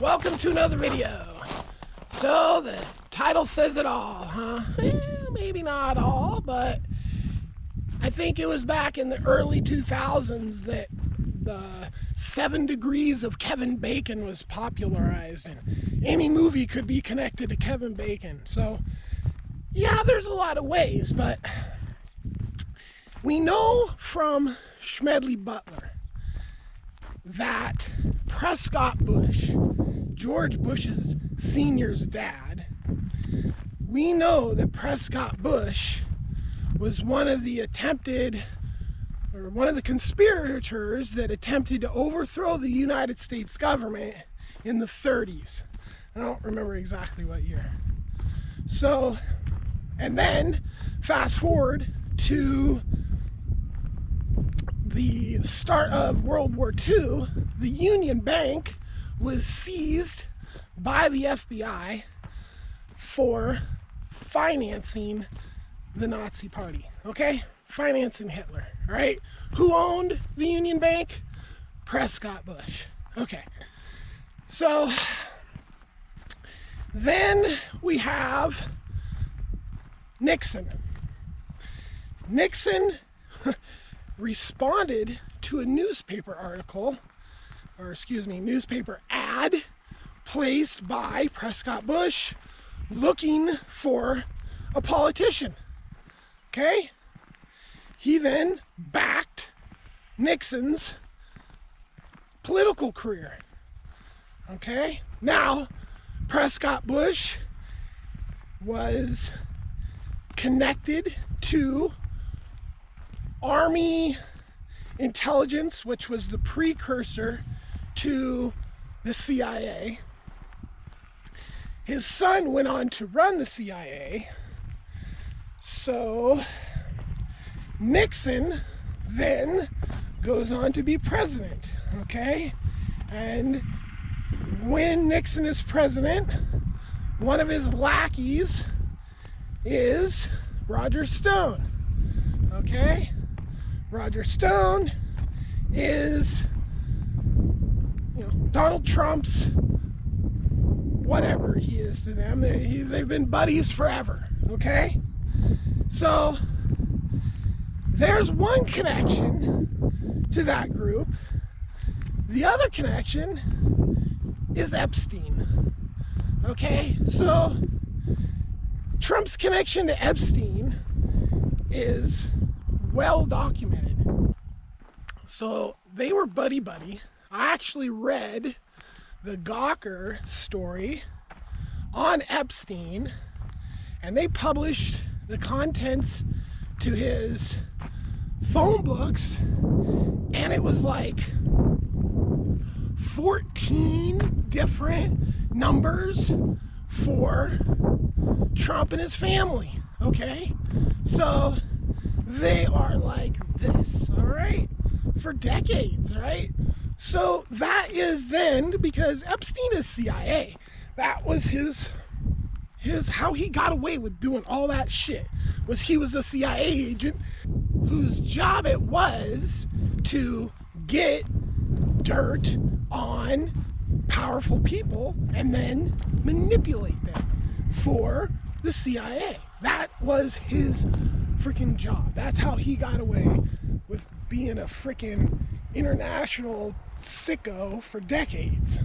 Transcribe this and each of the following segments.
welcome to another video. So the title says it all, huh? Maybe not all, but I think it was back in the early 2000s that the 7 degrees of Keven Bacon was popularized, and any movie could be connected to Keven Bacon. So yeah, there's a lot of ways, but we know from Smedley Butler that Prescott Bush, George Bush's senior's dad, we know that Prescott Bush was one of the conspirators that attempted to overthrow the United States government in the 30s. I don't remember exactly what year. So, and then fast forward to the start of World War II, the Union Bank was seized by the FBI for financing the Nazi Party, okay? Financing Hitler, all right? Who owned the Union Bank? Prescott Bush, okay. So then we have Nixon. Nixon responded to a newspaper article, or excuse me, newspaper ad placed by Prescott Bush looking for a politician, okay? He then backed Nixon's political career, okay? Now, Prescott Bush was connected to Army intelligence, which was the precursor to the CIA. His son went on to run the CIA. So Nixon then goes on to be president, okay? And when Nixon is president, one of his lackeys is Roger Stone, okay? Roger Stone is, Donald Trump's whatever he is to them. They've been buddies forever, okay? So there's one connection to that group. The other connection is Epstein, okay? So Trump's connection to Epstein is well documented. So they were buddy-buddy. I actually read the Gawker story on Epstein, and they published the contents to his phone books, and it was like 14 different numbers for Trump and his family, okay? So they are like this, all right, for decades, right? So that is then, because Epstein is CIA, that was his how he got away with doing all that shit, was he was a CIA agent whose job it was to get dirt on powerful people and then manipulate them for the CIA. That was his freaking job. That's how he got away with being a freaking international sicko for decades,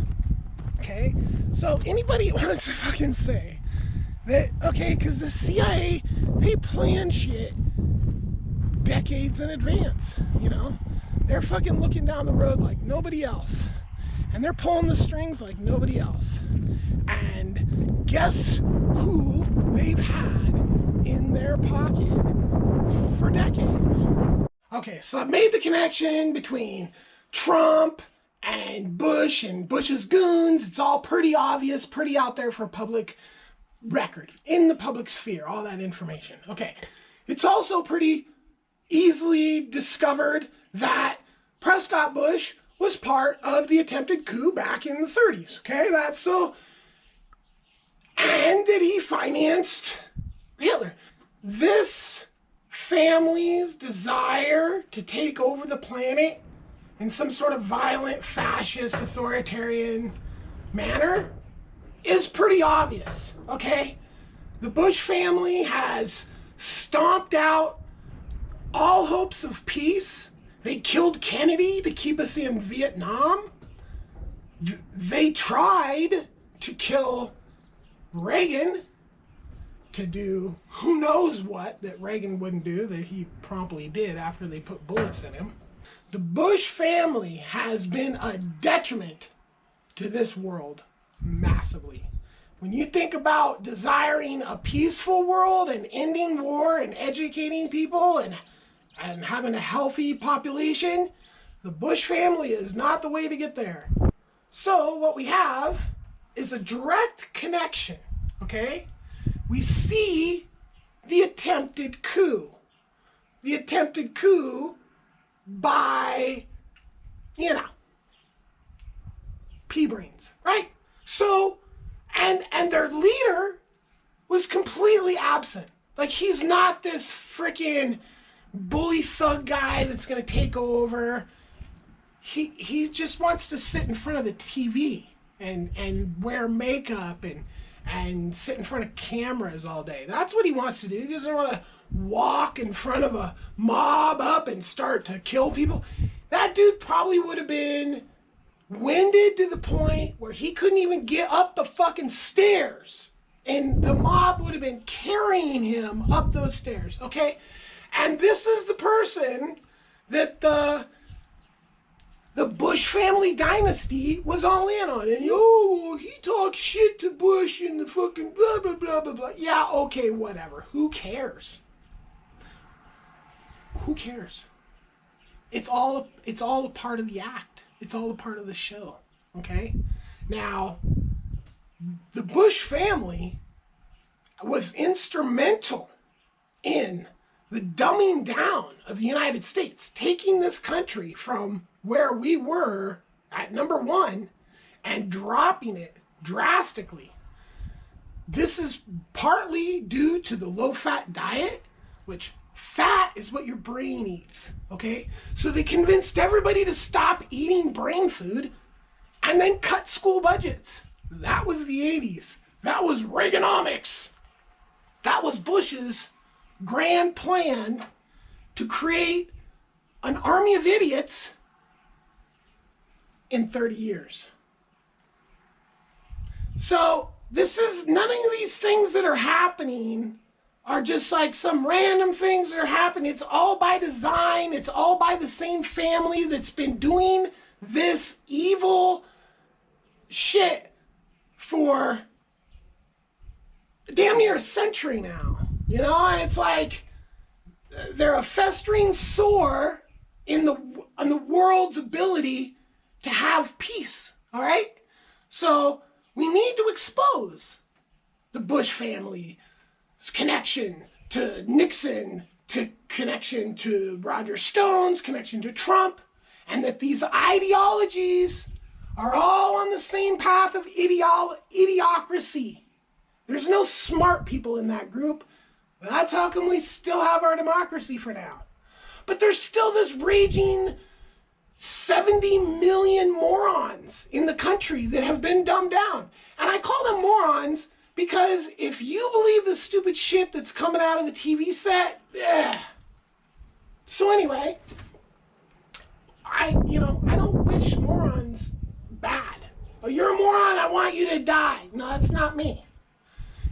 okay? So anybody wants to fucking say that, okay, because the CIA, they plan shit decades in advance, they're fucking looking down the road like nobody else, and they're pulling the strings like nobody else. And guess who they've had in their pocket for decades? Okay, so I've made the connection between Trump and Bush's goons. It's all pretty obvious, pretty out there for public record, in the public sphere, all that information. Okay, it's also pretty easily discovered that Prescott Bush was part of the attempted coup back in the 30s, okay? That's so, and that he financed Hitler. This family's desire to take over the planet in some sort of violent, fascist, authoritarian manner is pretty obvious, okay? The Bush family has stomped out all hopes of peace. They killed Kennedy to keep us in Vietnam. They tried to kill Reagan to do who knows what that Reagan wouldn't do, that he promptly did after they put bullets in him. The Bush family has been a detriment to this world massively. When you think about desiring a peaceful world and ending war and educating people and having a healthy population, the Bush family is not the way to get there. So what we have is a direct connection, okay? We see the attempted coup. The attempted coup by, pea-brains, right? So, and their leader was completely absent. Like, he's not this freaking bully thug guy that's gonna take over. He just wants to sit in front of the TV and wear makeup and sit in front of cameras all day. That's what he wants to do. He doesn't want to walk in front of a mob up and start to kill people. That dude probably would have been winded to the point where he couldn't even get up the fucking stairs. And the mob would have been carrying him up those stairs, okay? And this is the person that the Bush family dynasty was all in on. And, he talks shit to Bush and the fucking blah, blah, blah, blah, blah. Yeah, okay, whatever. Who cares? Who cares? It's all a part of the act. It's all a part of the show, okay? Now, the Bush family was instrumental in the dumbing down of the United States, taking this country from where we were at number one and dropping it drastically. This is partly due to the low-fat diet, which fat is what your brain eats, okay? So they convinced everybody to stop eating brain food and then cut school budgets. That was the 80s. That was Reaganomics. That was Bush's grand plan to create an army of idiots in 30 years. So none of these things that are happening are just like some random things that are happening. It's all by design. It's all by the same family that's been doing this evil shit for damn near a century now. And it's like they're a festering sore on the world's ability to have peace, all right? So we need to expose the Bush family's connection to Nixon, to connection to Roger Stone's connection to Trump, and that these ideologies are all on the same path of idiocracy. There's no smart people in that group. That's how come we still have our democracy for now. But there's still this raging 70 million morons in the country that have been dumbed down. And I call them morons because if you believe the stupid shit that's coming out of the TV set, So anyway, I don't wish morons bad. Oh, you're a moron, I want you to die. No, that's not me.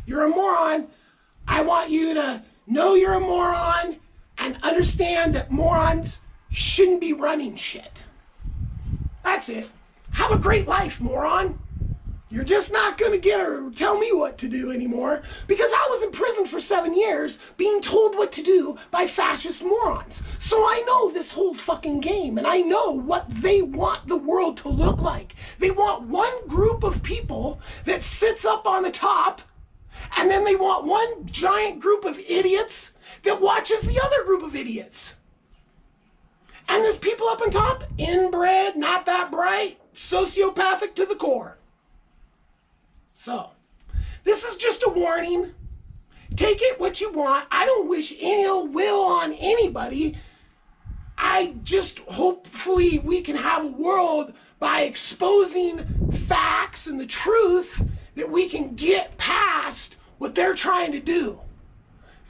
You're a moron, I want you to know you're a moron and understand that morons shouldn't be running shit. That's it. Have a great life, moron. You're just not going to get or tell me what to do anymore because I was in prison for 7 years being told what to do by fascist morons. So I know this whole fucking game and I know what they want the world to look like. They want one group of people that sits up on the top, and then they want one giant group of idiots that watches the other group of idiots. And there's people up on top, inbred, not that bright, sociopathic to the core. So, this is just a warning. Take it what you want. I don't wish any ill will on anybody. I just hopefully we can have a world by exposing facts and the truth that we can get past what they're trying to do.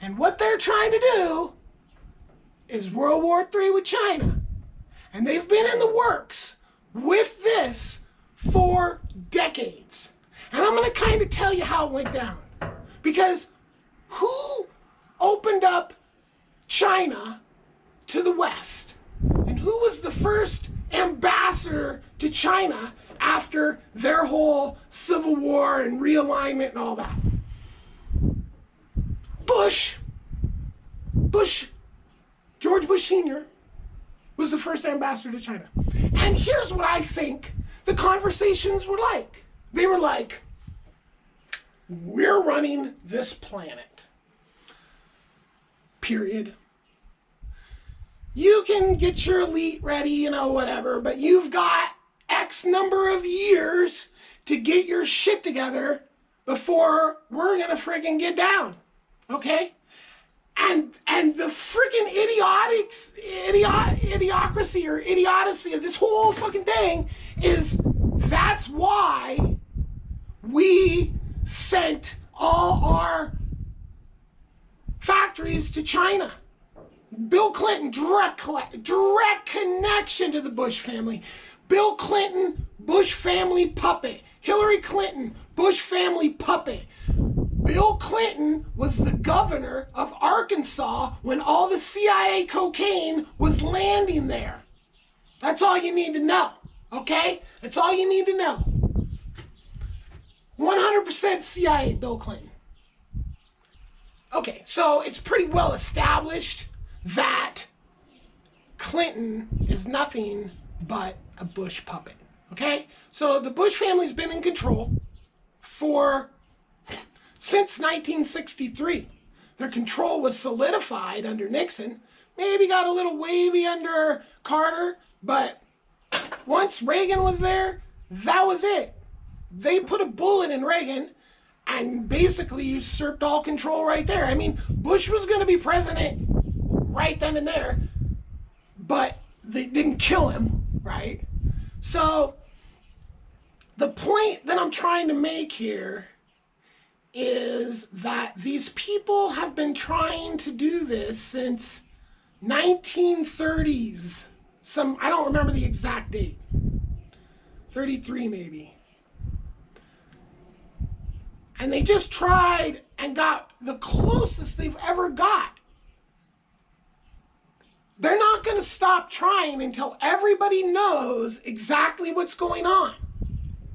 And what they're trying to do is World War III with China. And they've been in the works with this for decades. And I'm going to kind of tell you how it went down. Because who opened up China to the West? And who was the first ambassador to China after their whole civil war and realignment and all that? George Bush Sr. was the first ambassador to China. And here's what I think the conversations were like. They were like, we're running this planet. Period. You can get your elite ready, whatever, but you've got X number of years to get your shit together before we're gonna friggin' get down. Okay? And the freaking idiocracy or idiocy of this whole fucking thing is that's why we sent all our factories to China. Bill Clinton, direct connection to the Bush family. Bill Clinton, Bush family puppet. Hillary Clinton, Bush family puppet. Bill Clinton was the governor of Arkansas when all the CIA cocaine was landing there. That's all you need to know, okay? That's all you need to know. 100% CIA Bill Clinton. Okay, so it's pretty well established that Clinton is nothing but a Bush puppet, okay? So the Bush family's been in control since 1963. Their control was solidified under Nixon. Maybe got a little wavy under Carter, but once Reagan was there, that was it. They put a bullet in Reagan and basically usurped all control right there. I mean, Bush was going to be president right then and there, but they didn't kill him, right? So the point that I'm trying to make here is that these people have been trying to do this since 1930s. I don't remember the exact date. 33 maybe. And they just tried and got the closest they've ever got. They're not going to stop trying until everybody knows exactly what's going on.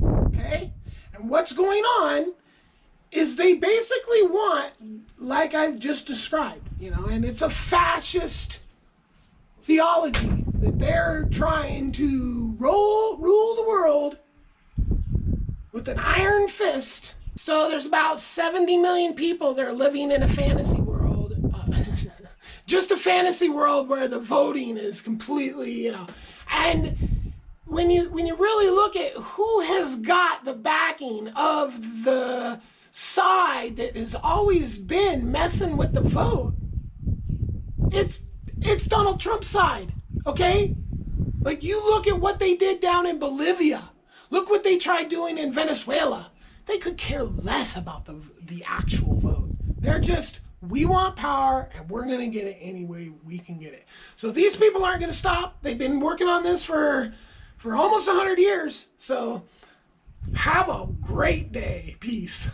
Okay? And what's going on is they basically want, like I've just described, and it's a fascist theology that they're trying to rule the world with an iron fist. So there's about 70 million people that are living in a fantasy world. Just a fantasy world where the voting is completely, and when you really look at who has got the backing of the side that has always been messing with the vote, it's Donald Trump's side, okay? Like, you look at what they did down in Bolivia. Look what they tried doing in Venezuela. They could care less about the actual vote. They're just, we want power and we're going to get it any way we can get it. So these people aren't going to stop. They've been working on this for almost 100 years. So have a great day. Peace.